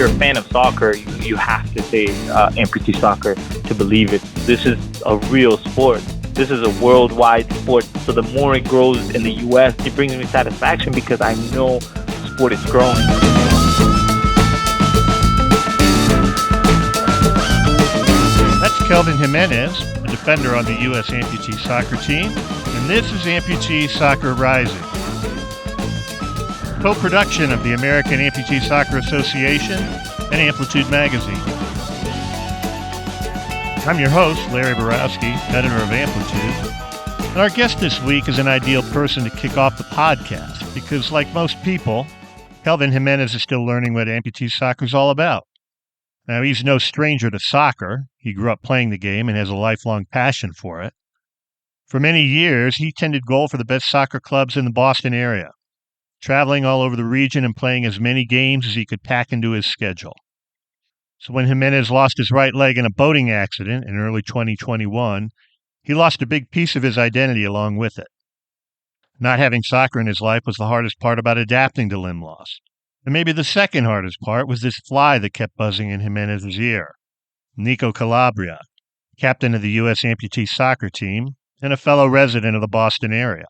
you're a fan of soccer, you have to say amputee soccer to believe it. This is a real sport. This is a worldwide sport. So the more it grows in the U.S., it brings me satisfaction because I know the sport is growing. That's Kelvin Jimenez, a defender on the U.S. Amputee soccer team, and this is Amputee Soccer Rising, co-production of the American Amputee Soccer Association and Amplitude Magazine. I'm your host, Larry Borowski, editor of Amplitude, and our guest this week is an ideal person to kick off the podcast because, like most people, Kelvin Jimenez is still learning what amputee soccer is all about. Now, he's no stranger to soccer. He grew up playing the game and has a lifelong passion for it. For many years, he tended goal for the best soccer clubs in the Boston area, traveling all over the region and playing as many games as he could pack into his schedule. So when Jimenez lost his right leg in a boating accident in early 2021, he lost a big piece of his identity along with it. Not having soccer in his life was the hardest part about adapting to limb loss. And maybe the second hardest part was this fly that kept buzzing in Jimenez's ear. Nico Calabria, captain of the U.S. Amputee soccer team and a fellow resident of the Boston area.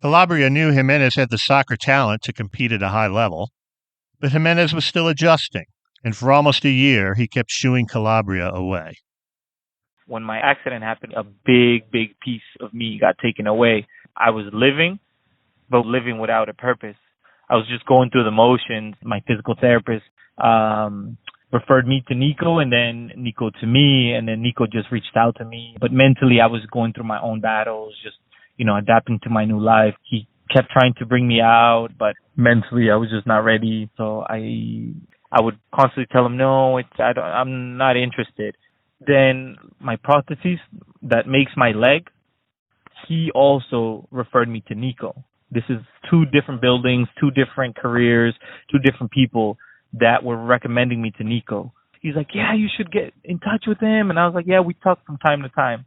Calabria knew Jimenez had the soccer talent to compete at a high level, but Jimenez was still adjusting, and for almost a year, he kept shooing Calabria away. When my accident happened, a big piece of me got taken away. I was living, but living without a purpose. I was just going through the motions. My physical therapist referred me to Nico, and then Nico to me, and then Nico just reached out to me. But mentally, I was going through my own battles, just adapting to my new life. He kept trying to bring me out, but mentally I was just not ready. So I would constantly tell him, no, I'm not interested. Then my prosthesis that makes my leg, he also referred me to Nico. This is two different buildings, two different careers, two different people that were recommending me to Nico. He's like, yeah, you should get in touch with him. And I was like, yeah, we talk from time to time.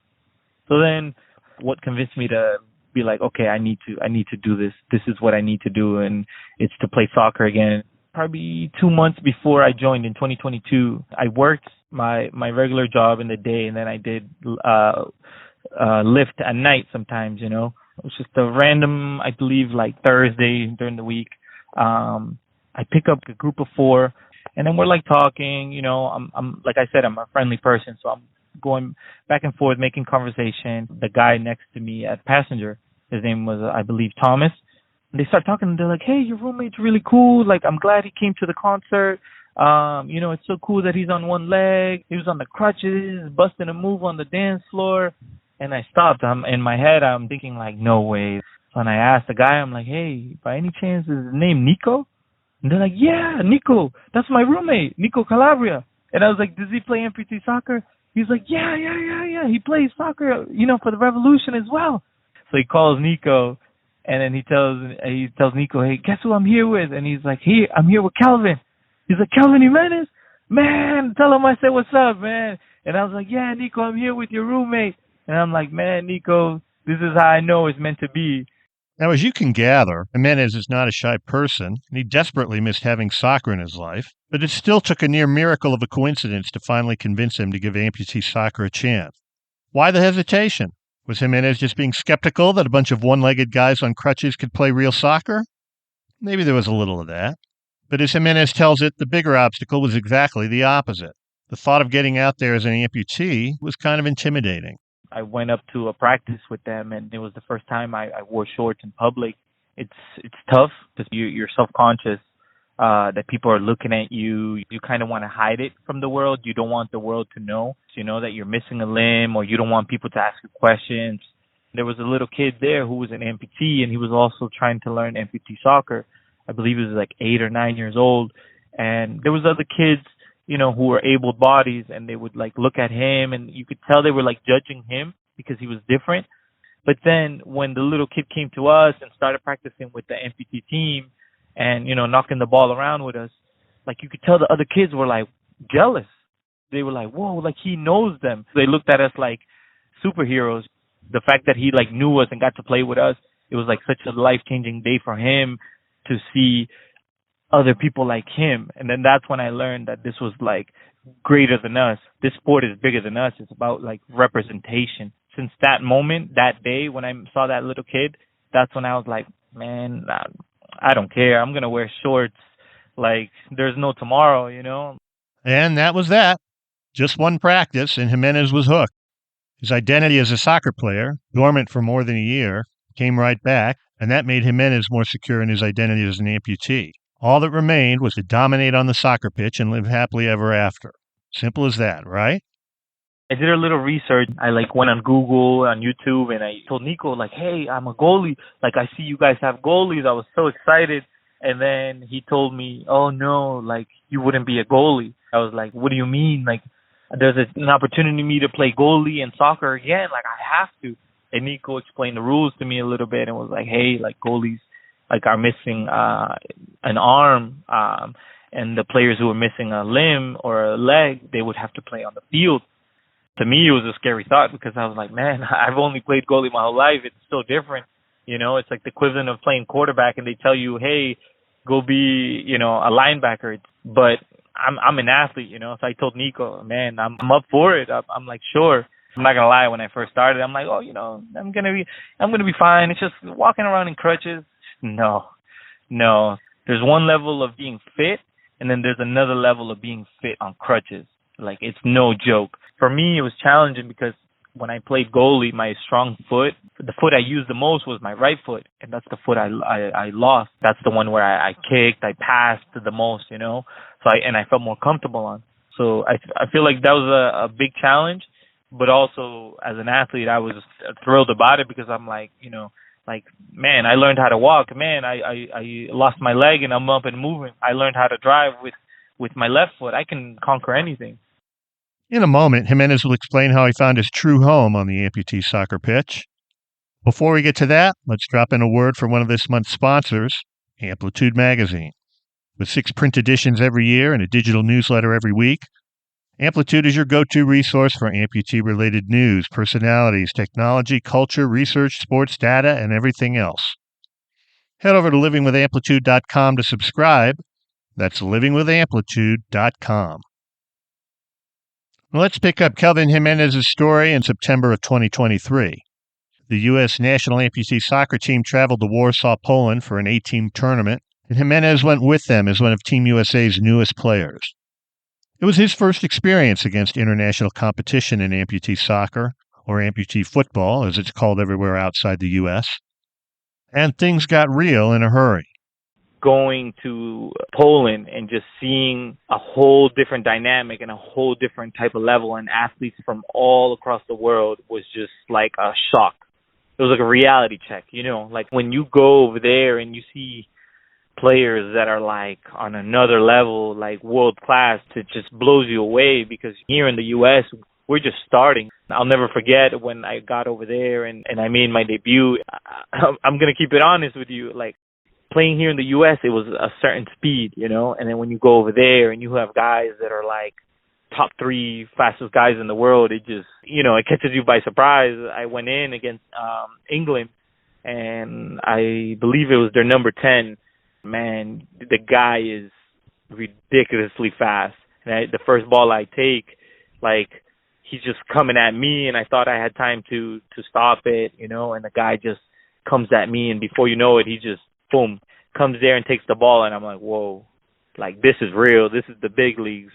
So then what convinced me to be like, okay, I need to do this. This is what I need to do, and it's to play soccer again. Probably 2 months before I joined in 2022, I worked my regular job in the day, and then I did lift at night sometimes, It was just a random, I believe, like Thursday during the week. I pick up a group of 4, and then we're like talking, I'm like I said, I'm a friendly person, so I'm going back and forth, making conversation. The guy next to me at passenger, his name was, I believe, Thomas. And they start talking, and they're like, hey, your roommate's really cool. Like, I'm glad he came to the concert. It's so cool that he's on one leg. He was on the crutches, busting a move on the dance floor. And I stopped. In my head, I'm thinking, like, no way. So when I asked the guy, I'm like, hey, by any chance, is his name Nico? And they're like, yeah, Nico. That's my roommate, Nico Calabria. And I was like, does he play amputee soccer? He's like, yeah. He plays soccer, for the Revolution as well. So he calls Nico, and then he tells Nico, hey, guess who I'm here with? And he's like, hey, I'm here with Kelvin. He's like, Kelvin Jimenez? Man, tell him I said, what's up, man? And I was like, yeah, Nico, I'm here with your roommate. And I'm like, man, Nico, this is how I know it's meant to be. Now, as you can gather, Jimenez is not a shy person, and he desperately missed having soccer in his life, but it still took a near miracle of a coincidence to finally convince him to give amputee soccer a chance. Why the hesitation? Was Jimenez just being skeptical that a bunch of one-legged guys on crutches could play real soccer? Maybe there was a little of that. But as Jimenez tells it, the bigger obstacle was exactly the opposite. The thought of getting out there as an amputee was kind of intimidating. I went up to a practice with them, and it was the first time I wore shorts in public. It's tough because you're self-conscious that people are looking at you. You kind of want to hide it from the world. You don't want the world to know, that you're missing a limb, or you don't want people to ask you questions. There was a little kid there who was an amputee, and he was also trying to learn amputee soccer. I believe he was like 8 or 9 years old. And there was other kids who were able bodies, and they would like look at him, and you could tell they were like judging him because he was different. But then when the little kid came to us and started practicing with the amputee team and, knocking the ball around with us, like you could tell the other kids were like jealous. They were like, whoa, like he knows them. They looked at us like superheroes. The fact that he like knew us and got to play with us, it was like such a life-changing day for him to see other people like him. And then that's when I learned that this was like greater than us. This sport is bigger than us. It's about like representation. Since that moment, that day when I saw that little kid, that's when I was like, man, I don't care. I'm going to wear shorts. Like there's no tomorrow, you know? And that was that. Just one practice, and Jimenez was hooked. His identity as a soccer player, dormant for more than a year, came right back, and that made Jimenez more secure in his identity as an amputee. All that remained was to dominate on the soccer pitch and live happily ever after. Simple as that, right? I did a little research. I like went on Google, on YouTube, and I told Nico, like, hey, I'm a goalie. Like, I see you guys have goalies. I was so excited. And then he told me, oh, no, like, you wouldn't be a goalie. I was like, what do you mean? Like, there's an opportunity for me to play goalie in soccer again. Like, I have to. And Nico explained the rules to me a little bit and was like, hey, like, goalies, like, are missing an arm. And the players who are missing a limb or a leg, they would have to play on the field. To me, it was a scary thought because I was like, man, I've only played goalie my whole life. It's so different. You know, it's like the equivalent of playing quarterback and they tell you, hey, go be, you know, a linebacker. But I'm an athlete, you know. So I told Nico, man, I'm up for it. I'm like, sure. I'm not gonna lie. When I first started, I'm like, oh, you know, I'm gonna be fine. It's just walking around in crutches. No. There's one level of being fit, and then there's another level of being fit on crutches. Like, it's no joke. For me, it was challenging because when I played goalie, my strong foot, the foot I used the most was my right foot, and that's the foot I lost. That's the one where I kicked, I passed the most, you know. So I felt more comfortable on. So I feel like that was a big challenge, but also as an athlete, I was thrilled about it because I'm like, you know, like, man, I learned how to walk. Man, I lost my leg and I'm up and moving. I learned how to drive with my left foot. I can conquer anything. In a moment, Jimenez will explain how he found his true home on the amputee soccer pitch. Before we get to that, let's drop in a word from one of this month's sponsors, Amplitude Magazine. With 6 print editions every year and a digital newsletter every week, Amplitude is your go-to resource for amputee-related news, personalities, technology, culture, research, sports data, and everything else. Head over to livingwithamplitude.com to subscribe. That's livingwithamplitude.com. Let's pick up Kelvin Jimenez's story in September of 2023. The U.S. national amputee soccer team traveled to Warsaw, Poland for an 8-team tournament, and Jimenez went with them as one of Team USA's newest players. It was his first experience against international competition in amputee soccer, or amputee football, as it's called everywhere outside the U.S., and things got real in a hurry. Going to Poland and just seeing a whole different dynamic and a whole different type of level and athletes from all across the world was just like a shock. It was like a reality check, you know, like when you go over there and you see players that are like on another level, like world class, it just blows you away because here in the U.S., we're just starting. I'll never forget when I got over there and I made my debut. I'm going to keep it honest with you, like, playing here in the U.S., it was a certain speed, you know, and then when you go over there and you have guys that are like top 3 fastest guys in the world, it just, you know, it catches you by surprise. I went in against England, and I believe it was their number 10. Man, the guy is ridiculously fast. And the first ball I take, like, he's just coming at me, and I thought I had time to stop it, you know, and the guy just comes at me, and before you know it, he just, boom, comes there and takes the ball, and I'm like, whoa, like, this is real. This is the big leagues.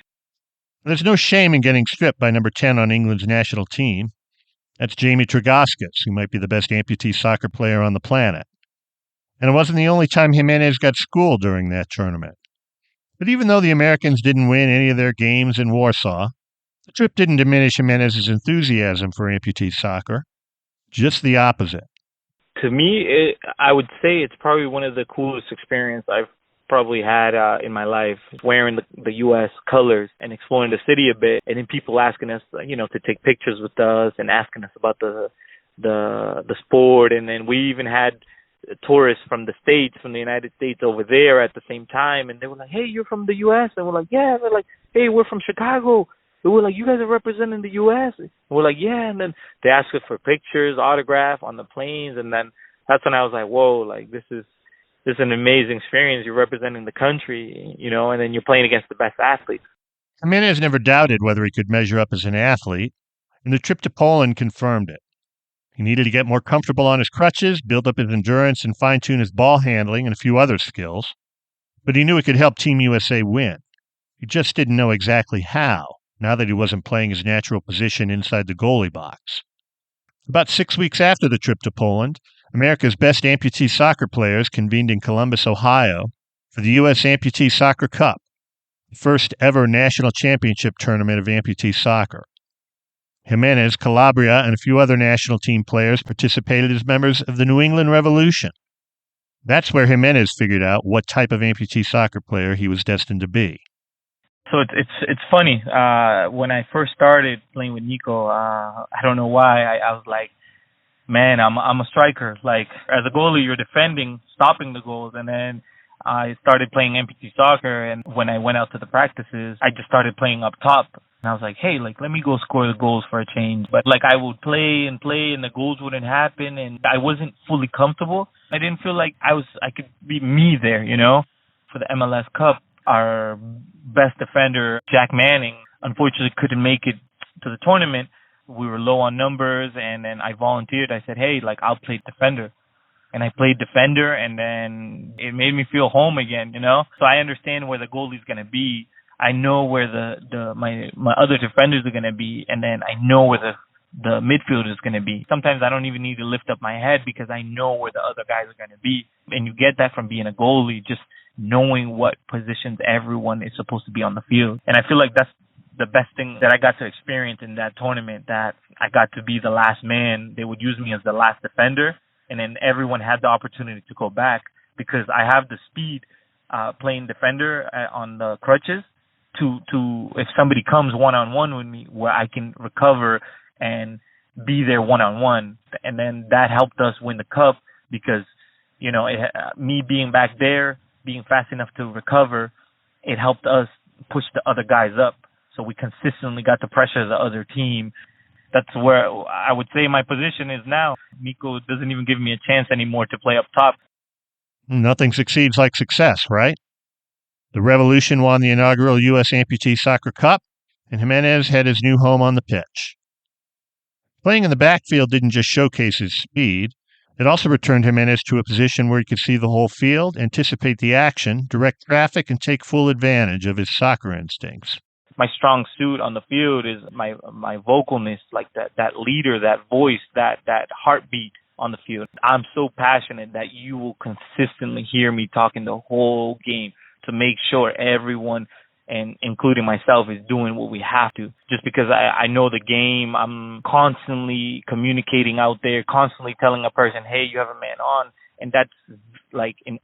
There's no shame in getting stripped by number 10 on England's national team. That's Jamie Tregaskis, who might be the best amputee soccer player on the planet. And it wasn't the only time Jimenez got schooled during that tournament. But even though the Americans didn't win any of their games in Warsaw, the trip didn't diminish Jimenez's enthusiasm for amputee soccer. Just the opposite. To me, I would say it's probably one of the coolest experiences I've probably had in my life, wearing the U.S. colors and exploring the city a bit, and then people asking us, you know, to take pictures with us and asking us about the sport, and then we even had tourists from the States, from the United States over there at the same time, and they were like, hey, you're from the U.S.? And we're like, yeah. They're like, hey, we're from Chicago. And we're like, you guys are representing the U.S.? And we're like, yeah. And then they asked us for pictures, autograph on the planes, and then that's when I was like, whoa, like, this is It's an amazing experience. You're representing the country, and then you're playing against the best athletes. Jimenez never doubted whether he could measure up as an athlete, and the trip to Poland confirmed it. He needed to get more comfortable on his crutches, build up his endurance, and fine-tune his ball handling and a few other skills. But he knew it could help Team USA win. He just didn't know exactly how, now that he wasn't playing his natural position inside the goalie box. About 6 weeks after the trip to Poland, America's best amputee soccer players convened in Columbus, Ohio, for the U.S. Amputee Soccer Cup, the first ever national championship tournament of amputee soccer. Jimenez, Calabria, and a few other national team players participated as members of the New England Revolution. That's where Jimenez figured out what type of amputee soccer player he was destined to be. So it's funny. When I first started playing with Nico, I don't know why I was like, man, I'm a striker. Like, as a goalie, you're defending, stopping the goals, and then I started playing amputee soccer. And when I went out to the practices, I just started playing up top. And I was like, hey, let me go score the goals for a change. But I would play, and the goals wouldn't happen, and I wasn't fully comfortable. I didn't feel like I could be me there, For the MLS Cup, our best defender, Jack Manning, unfortunately couldn't make it to the tournament. We were low on numbers, and then I volunteered. I said, hey, I'll play defender. And I played defender, and then it made me feel home again, So I understand where the goalie's going to be. I know where my other defenders are going to be, and then I know where the midfielder is going to be. Sometimes I don't even need to lift up my head because I know where the other guys are going to be. And you get that from being a goalie, just knowing what positions everyone is supposed to be on the field. And I feel like that's the best thing that I got to experience in that tournament, that I got to be the last man. They would use me as the last defender, and then everyone had the opportunity to go back because I have the speed playing defender on the crutches to if somebody comes one-on-one with me where I can recover and be there one-on-one. And then that helped us win the cup because, me being back there, being fast enough to recover, it helped us push the other guys up. So we consistently got to pressure the other team. That's where I would say my position is now. Nico doesn't even give me a chance anymore to play up top. Nothing succeeds like success, right? The Revolution won the inaugural U.S. Amputee Soccer Cup, and Jimenez had his new home on the pitch. Playing in the backfield didn't just showcase his speed. It also returned Jimenez to a position where he could see the whole field, anticipate the action, direct traffic, and take full advantage of his soccer instincts. My strong suit on the field is my vocalness, like that leader, that voice, that heartbeat on the field. I'm so passionate that you will consistently hear me talking the whole game to make sure everyone, and including myself, is doing what we have to. Just because I know the game, I'm constantly communicating out there, constantly telling a person, hey, you have a man on. And that's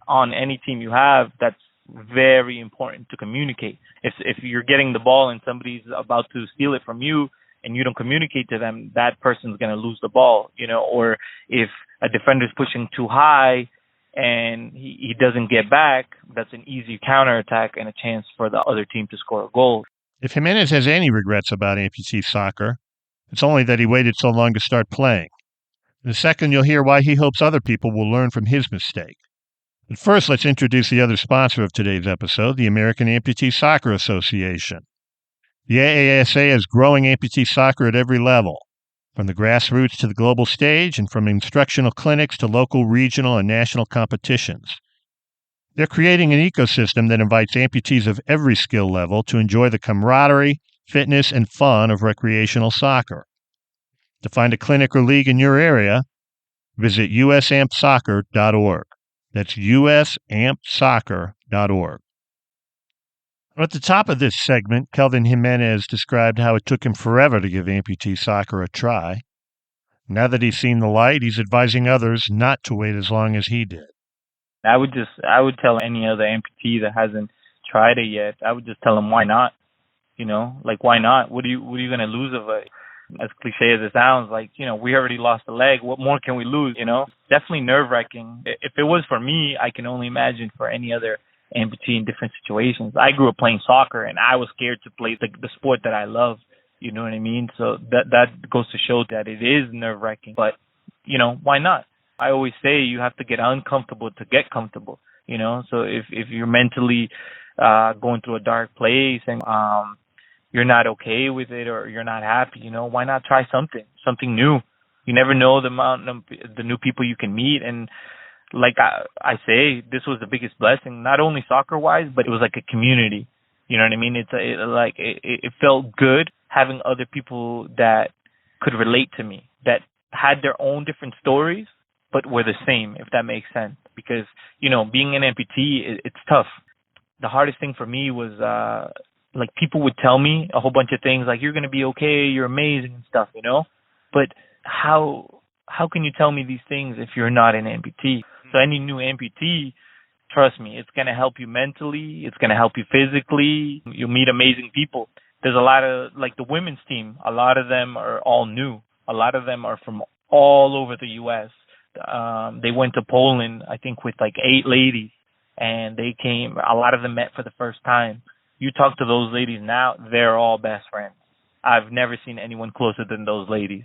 on any team you have, that's very important to communicate. If you're getting the ball and somebody's about to steal it from you and you don't communicate to them, that person's going to lose the ball, or if a defender's pushing too high and he doesn't get back, that's an easy counterattack and a chance for the other team to score a goal. If Jimenez has any regrets about amputee soccer, it's only that he waited so long to start playing. In a second, you'll hear why he hopes other people will learn from his mistake. But first, let's introduce the other sponsor of today's episode, the American Amputee Soccer Association. The AASA is growing amputee soccer at every level, from the grassroots to the global stage and from instructional clinics to local, regional, and national competitions. They're creating an ecosystem that invites amputees of every skill level to enjoy the camaraderie, fitness, and fun of recreational soccer. To find a clinic or league in your area, visit usampsoccer.org. That's usampsoccer.org. At the top of this segment, Kelvin Jimenez described how it took him forever to give amputee soccer a try. Now that he's seen the light, he's advising others not to wait as long as he did. I would tell any other amputee that hasn't tried it yet, I would just tell them why not. Why not? What are you going to lose of it? As cliche as it sounds, we already lost a leg. What more can we lose? Definitely nerve-wracking. If it was for me, I can only imagine for any other amputee in different situations. I grew up playing soccer, and I was scared to play the sport that I love. You know what I mean? So that goes to show that it is nerve-wracking. But, why not? I always say you have to get uncomfortable to get comfortable. So if you're mentally going through a dark place and you're not okay with it or you're not happy, why not try something new? You never know the amount of the new people you can meet. And like I say, this was the biggest blessing, not only soccer wise, but it was like a community. You know what I mean? It felt good having other people that could relate to me, that had their own different stories, but were the same, if that makes sense. Because, being an amputee, it's tough. The hardest thing for me was, people would tell me a whole bunch of things, like, you're going to be okay, you're amazing and stuff, But how can you tell me these things if you're not an amputee? So any new amputee, trust me, it's going to help you mentally. It's going to help you physically. You'll meet amazing people. There's a lot of, like the women's team, a lot of them are all new. A lot of them are from all over the U.S. They went to Poland, I think, with like 8 ladies, and they came, a lot of them met for the first time. You talk to those ladies now, they're all best friends. I've never seen anyone closer than those ladies,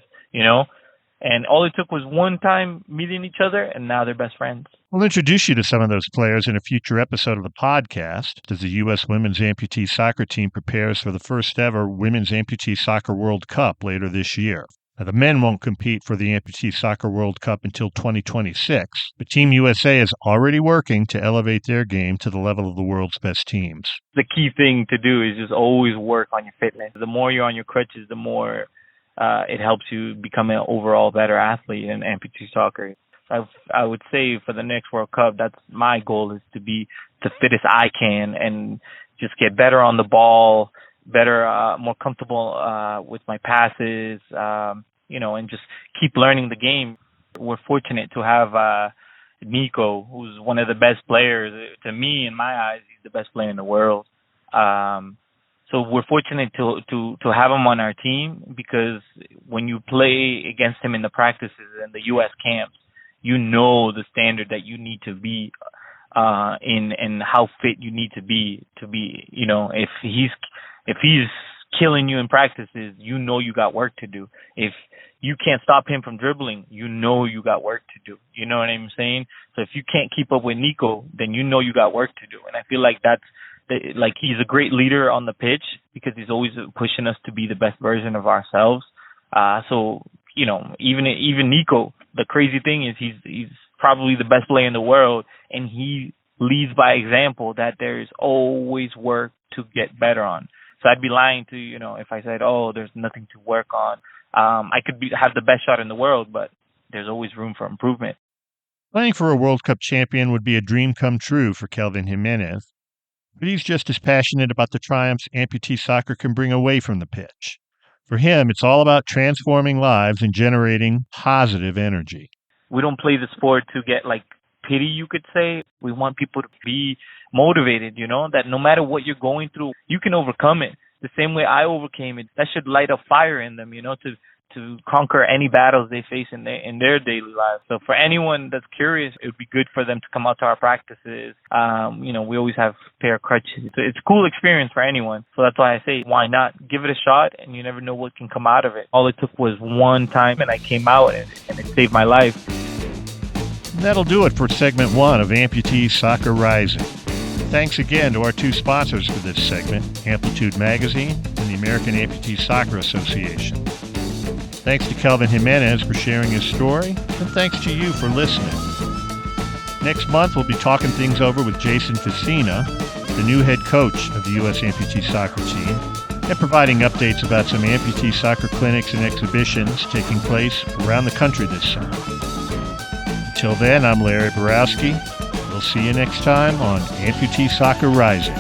And all it took was one time meeting each other, and now they're best friends. We'll introduce you to some of those players in a future episode of the podcast as the U.S. Women's Amputee Soccer Team prepares for the first ever Women's Amputee Soccer World Cup later this year. Now, the men won't compete for the Amputee Soccer World Cup until 2026, but Team USA is already working to elevate their game to the level of the world's best teams. The key thing to do is just always work on your fitness. The more you're on your crutches, the more it helps you become an overall better athlete in amputee soccer. I would say for the next World Cup, that's my goal, is to be the fittest I can and just get better on the ball, better, more comfortable with my passes, and just keep learning the game. We're fortunate to have Nico, who's one of the best players. To me, in my eyes, he's the best player in the world. So we're fortunate to have him on our team, because when you play against him in the practices and the U.S. camps, the standard that you need to be in and how fit you need to be, if he's killing you in practices, you got work to do. If you can't stop him from dribbling, you got work to do. You know what I'm saying? So if you can't keep up with Nico, then you got work to do. And I feel like he's a great leader on the pitch, because he's always pushing us to be the best version of ourselves. So even Nico, the crazy thing is he's probably the best player in the world, and he leads by example that there is always work to get better on. So I'd be lying to if I said, there's nothing to work on. I could have the best shot in the world, but there's always room for improvement. Playing for a World Cup champion would be a dream come true for Kelvin Jimenez, but he's just as passionate about the triumphs amputee soccer can bring away from the pitch. For him, it's all about transforming lives and generating positive energy. We don't play the sport to get pity, you could say. We want people to be motivated, that no matter what you're going through, you can overcome it. The same way I overcame it. That should light a fire in them, to conquer any battles they face in their daily lives. So for anyone that's curious, it would be good for them to come out to our practices. We always have a pair of crutches. It's a cool experience for anyone. So that's why I say, why not? Give it a shot, and you never know what can come out of it. All it took was one time, and I came out, and it saved my life. That'll do it for segment 1 of Amputee Soccer Rising. Thanks again to our 2 sponsors for this segment, Amplitude Magazine and the American Amputee Soccer Association. Thanks to Kelvin Jimenez for sharing his story, and thanks to you for listening. Next month, we'll be talking things over with Jason Facina, the new head coach of the U.S. Amputee Soccer Team, and providing updates about some amputee soccer clinics and exhibitions taking place around the country this summer. Until then, I'm Larry Borowski. We'll see you next time on Amputee Soccer Rising.